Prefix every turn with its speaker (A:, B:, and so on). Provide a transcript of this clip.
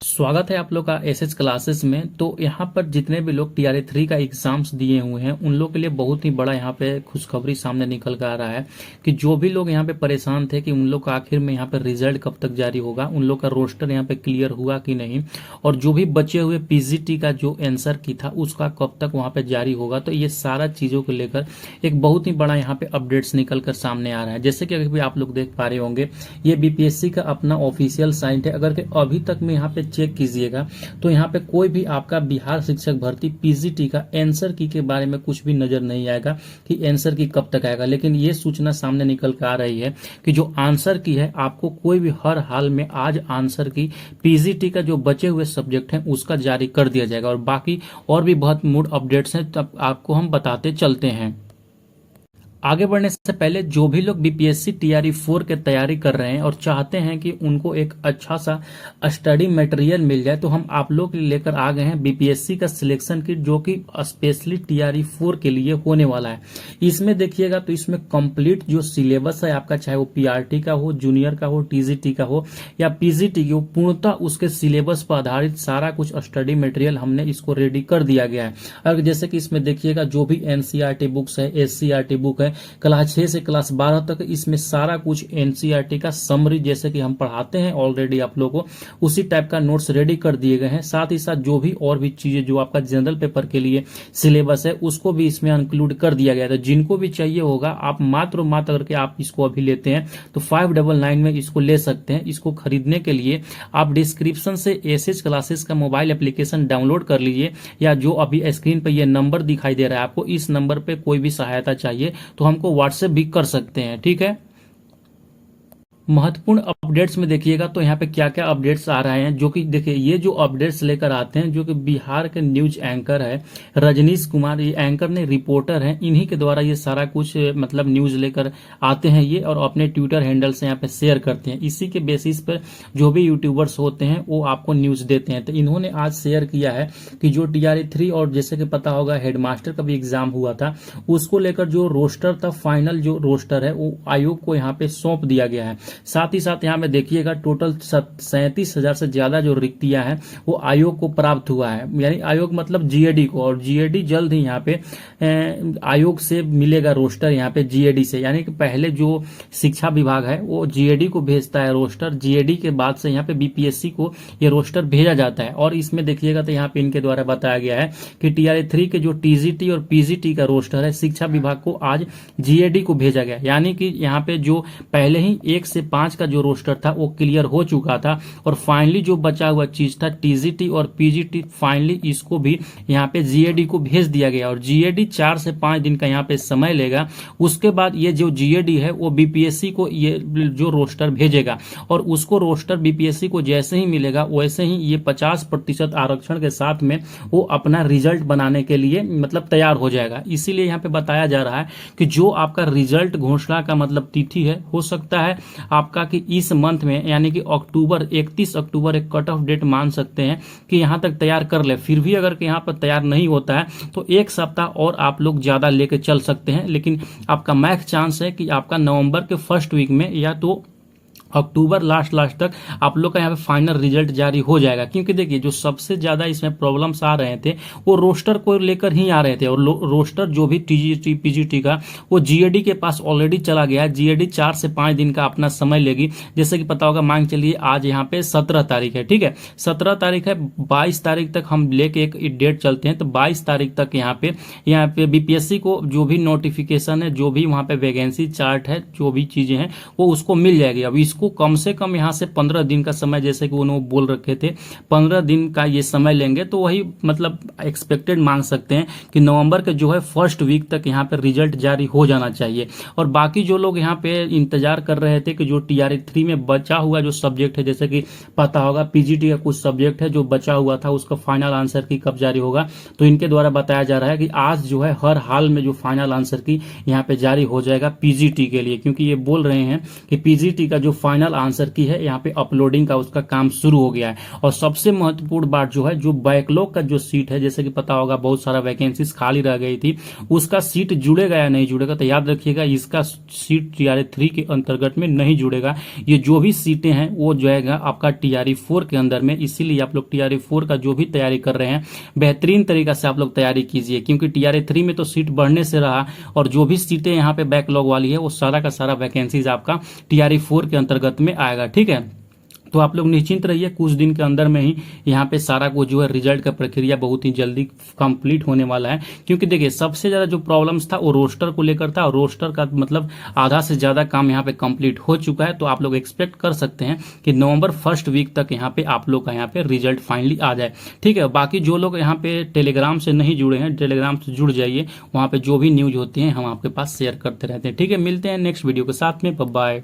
A: स्वागत है आप लोग का एसएच क्लासेस में। तो यहाँ पर जितने भी लोग टीआरए 3 का एग्जाम्स दिए हुए हैं उन लोग के लिए बहुत ही बड़ा यहाँ पे खुशखबरी सामने निकल कर आ रहा है कि जो भी लोग यहाँ पे परेशान थे कि उन लोग का आखिर में यहाँ पे रिजल्ट कब तक जारी होगा, उन लोग का रोस्टर यहाँ पे क्लियर हुआ कि नहीं, और जो भी बचे हुए पीजीटी का जो आंसर की था उसका कब तक वहाँ पे जारी होगा। तो ये सारा चीजों को लेकर एक बहुत ही बड़ा यहाँ पे अपडेट्स निकल कर सामने आ रहा है। जैसे कि अभी आप लोग देख पा रहे होंगे, ये बीपीएससी का अपना ऑफिशियल साइट है। अगर कि अभी तक में यहाँ पे चेक कीजिएगा तो यहाँ पे कोई भी आपका बिहार शिक्षक भर्ती पीजीटी का आंसर की के बारे में कुछ भी नजर नहीं आएगा कि आंसर की कब तक आएगा। लेकिन ये सूचना सामने निकल कर आ रही है कि जो आंसर की है आपको कोई भी हर हाल में आज आंसर की पीजीटी का जो बचे हुए सब्जेक्ट हैं उसका जारी कर दिया जाएगा। और बाकी और भी बहुत मूड अपडेट्स हैं, तब आपको हम बताते चलते हैं। आगे बढ़ने से पहले जो भी लोग बीपीएससी टीआरई 4 की तैयारी कर रहे हैं और चाहते हैं कि उनको एक अच्छा सा स्टडी मटेरियल मिल जाए, तो हम आप लोग लेकर आ गए हैं बीपीएससी का सिलेक्शन किट, जो कि स्पेशली टीआरई 4 के लिए होने वाला है। इसमें देखिएगा तो इसमें कंप्लीट जो सिलेबस है आपका, चाहे वो पीआरटी का हो, जूनियर का हो, टीजीटी का हो या पीजीटी की हो, पूर्णतः उसके सिलेबस पर आधारित सारा कुछ स्टडी मटेरियल हमने इसको रेडी कर दिया गया है। और जैसे कि इसमें देखिएगा जो भी एनसीईआरटी बुक्स है, एससीईआरटी बुक है, क्लास 6 से क्लास 12 तक इसमें सारा कुछ एनसीईआरटी का समरी जैसे कि हम पढ़ाते हैं ऑलरेडी आप लोगों को, उसी टाइप का नोट्स रेडी कर दिए गए हैं। साथ ही साथ जो भी और भी चीजें जो आपका जनरल पेपर के लिए सिलेबस है उसको भी इसमें इंक्लूड कर दिया गया है। तो जिनको भी चाहिए होगा आप मात्र करके आप इसको अभी लेते हैं तो 599 में इसको ले सकते हैं। इसको खरीदने के लिए आप डिस्क्रिप्शन से एसएच क्लासेस का मोबाइल एप्लीकेशन डाउनलोड कर लीजिए, या जो अभी स्क्रीन पर यह नंबर दिखाई दे रहा है आपको, इस नंबर पे कोई भी सहायता चाहिए तो हमको व्हाट्सएप भी कर सकते हैं। ठीक है। महत्वपूर्ण अपडेट्स में देखिएगा तो यहाँ पे क्या क्या अपडेट्स आ रहे हैं, जो कि देखिए ये जो अपडेट्स लेकर आते हैं, जो कि बिहार के न्यूज एंकर है रजनीश कुमार, ये एंकर ने रिपोर्टर हैं, इन्हीं के द्वारा ये सारा कुछ मतलब न्यूज लेकर आते हैं ये, और अपने ट्विटर हैंडल से यहाँ पे शेयर करते हैं। इसी के बेसिस पर जो भी यूट्यूबर्स होते हैं वो आपको न्यूज देते हैं। तो इन्होंने आज शेयर किया है कि जो टीआरई 3 और जैसे कि पता होगा हेडमास्टर का भी एग्जाम हुआ था, उसको लेकर जो रोस्टर था, फाइनल जो रोस्टर है वो आयोग को यहाँ पे सौंप दिया गया है। साथ ही साथ यहाँ में देखिएगा टोटल 37,000 से ज्यादा जो रिक्तियां हैं वो आयोग को प्राप्त हुआ है, यानी आयोग मतलब जीएडी को, और जीएडी जल्द ही यहाँ पे आयोग से मिलेगा रोस्टर यहाँ पे जीएडी से, यानी कि पहले जो शिक्षा विभाग है वो जीएडी को भेजता है रोस्टर, जीएडी के बाद से यहाँ पे बीपीएससी को ये रोस्टर भेजा जाता है। और इसमें देखिएगा तो यहाँ पे इनके द्वारा बताया गया है कि टीआरई 3 के जो टीजीटी और पीजीटी का रोस्टर है शिक्षा विभाग को आज जीएडी को भेजा गया, यानी कि यहाँ पे जो पहले ही 1 से 5 का जो रोस्टर था वो क्लियर हो चुका था, और फाइनली जो बचा हुआ चीज था टीजीटी और पीजीटी, फाइनली इसको भी यहाँ पे जीएडी को भेज दिया गया, और जीएडी 4 से 5 दिन का यहाँ पे समय लेगा। उसके बाद ये जो जीएडी है वो बीपीएससी को ये जो रोस्टर भेजेगा, और उसको रोस्टर बीपीएससी को जैसे ही मिलेगा वैसे ही ये 50% आरक्षण के साथ में वो अपना रिजल्ट बनाने के लिए मतलब तैयार हो जाएगा। इसीलिए यहाँ पे बताया जा रहा है कि जो आपका रिजल्ट घोषणा का मतलब तिथि है, हो सकता है आपका कि इस मंथ में यानी कि अक्टूबर 31 अक्टूबर एक कट ऑफ डेट मान सकते हैं कि यहां तक तैयार कर ले। फिर भी अगर यहां पर तैयार नहीं होता है तो एक सप्ताह और आप लोग ज्यादा लेके चल सकते हैं, लेकिन आपका मैक्स चांस है कि आपका नवंबर के फर्स्ट वीक में या तो अक्टूबर लास्ट तक आप लोग का यहाँ पे फाइनल रिजल्ट जारी हो जाएगा। क्योंकि देखिए जो सबसे ज्यादा इसमें प्रॉब्लम्स आ रहे थे वो रोस्टर को लेकर ही आ रहे थे, और रोस्टर जो भी टीजीटी पीजीटी का वो जीएडी के पास ऑलरेडी चला गया है। जीएडी 4 से 5 दिन का अपना समय लेगी। जैसे कि पता होगा, मान चलिए आज यहाँ पे 17 तारीख है, ठीक है, 17 तारीख है, 22 तारीख तक हम लेके एक डेट चलते हैं, तो 22 तारीख तक यहाँ पे बीपीएससी को जो भी नोटिफिकेशन है, जो भी वहां पे वैकेंसी चार्ट है, जो भी चीजें हैं वो उसको मिल जाएगी। अब इसको कम से कम यहां से 15 दिन का समय, जैसे कि उन्होंने बोल रखे थे 15 दिन का ये समय लेंगे, तो वही मतलब एक्सपेक्टेड मान सकते हैं कि नवंबर के जो है फर्स्ट वीक तक यहाँ पे रिजल्ट जारी हो जाना चाहिए। और बाकी जो लोग यहाँ पे इंतजार कर रहे थे कि जो टीआरई 3 में बचा हुआ जो सब्जेक्ट है, जैसे कि पता होगा पीजीटी का कुछ सब्जेक्ट है जो बचा हुआ था, उसका फाइनल आंसर की कब जारी होगा, तो इनके द्वारा बताया जा रहा है कि आज जो है हर हाल में जो फाइनल आंसर की यहाँ पे जारी हो जाएगा पीजीटी के लिए, क्योंकि ये बोल रहे हैं कि पीजीटी का जो फाइनल आंसर की है, यहाँ पे अपलोडिंग का उसका काम शुरू हो गया है। और सबसे महत्वपूर्ण बात जो है, जो बैकलॉग का जो सीट है, जैसे कि पता होगा बहुत सारा वैकेंसीज खाली रह गई थी, उसका सीट जुड़ेगा या नहीं जुड़ेगा, तो याद रखिएगा इसका सीट TRA 3 के अंतर्गत में नहीं जुड़ेगा। ये जो भी सीटें हैं वो जाएगा आपका TRA 4 के अंदर में। इसीलिए आप लोग TRA 4 का जो भी तैयारी कर रहे हैं बेहतरीन तरीका से आप लोग तैयारी कीजिए, क्योंकि TRA 3 में तो सीट बढ़ने से रहा, और जो भी सीटें यहाँ पे बैकलॉग वाली है वो सारा का सारा वैकेंसीज आपका TRA 4 के अंतर्गत में आएगा। ठीक है, तो आप लोग निश्चिंत रहिए, कुछ दिन के अंदर में ही यहाँ पे सारा कुछ जो है रिजल्ट का प्रक्रिया बहुत ही जल्दी कंप्लीट होने वाला है। क्योंकि देखिए सबसे ज्यादा जो प्रॉब्लम्स था वो रोस्टर को लेकर था, और रोस्टर का मतलब आधा से ज्यादा काम यहाँ पे कंप्लीट हो चुका है। तो आप लोग एक्सपेक्ट कर सकते हैं कि नवंबर फर्स्ट वीक तक यहाँ पे आप लोग का यहाँ पे रिजल्ट फाइनली आ जाए। ठीक है, बाकी जो लोग यहाँ पे टेलीग्राम से नहीं जुड़े हैं, टेलीग्राम से जुड़ जाइए, वहाँ पे जो भी न्यूज होती है हम आपके पास शेयर करते रहते हैं। ठीक है, मिलते हैं नेक्स्ट वीडियो के साथ में, बाय।